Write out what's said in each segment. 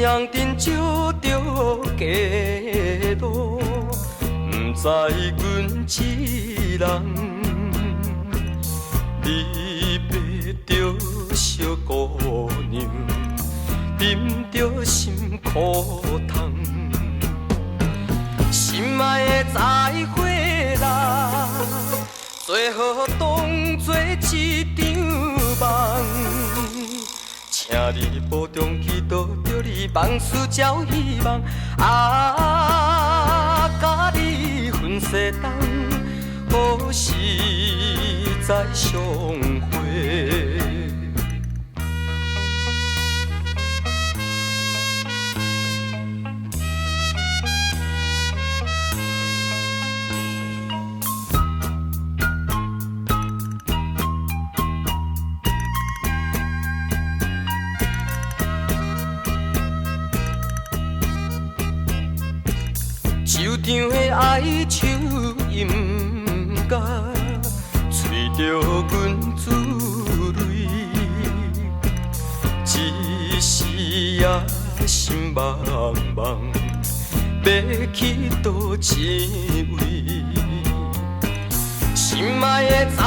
阳珍少着家路，不知阮一人。离别着小姑娘，忍着心苦痛。心爱的再会啦，最好当作一场梦。请你保重，祈祷着你万事照希望。啊，甲你分世东，何时再相会？手场的哀愁音乐，吹着阮滋泪，一时也心茫茫，要去倒一位？心爱的再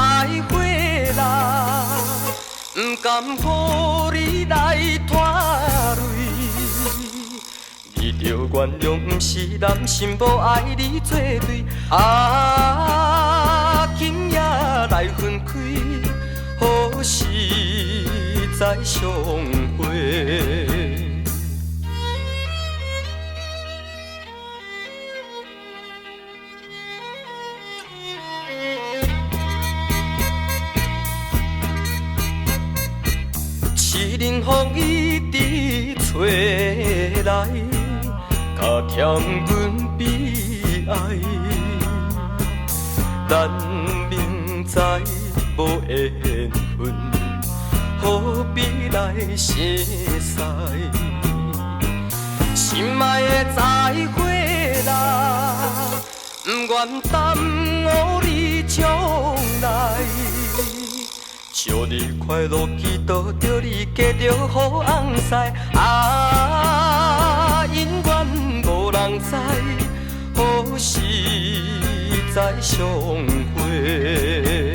会啦，不甘予你来拖累。你着原谅，不是男心无爱你作对。啊，今夜来分开，何时再相会？凄冷风雨直吹来，加添阮悲哀。咱明知无缘分，何必来相识？心爱的再会啦，不愿耽误你将来。祝你快乐，祈祷着你嫁着好翁婿。啊，姻缘无人知，何时再相会？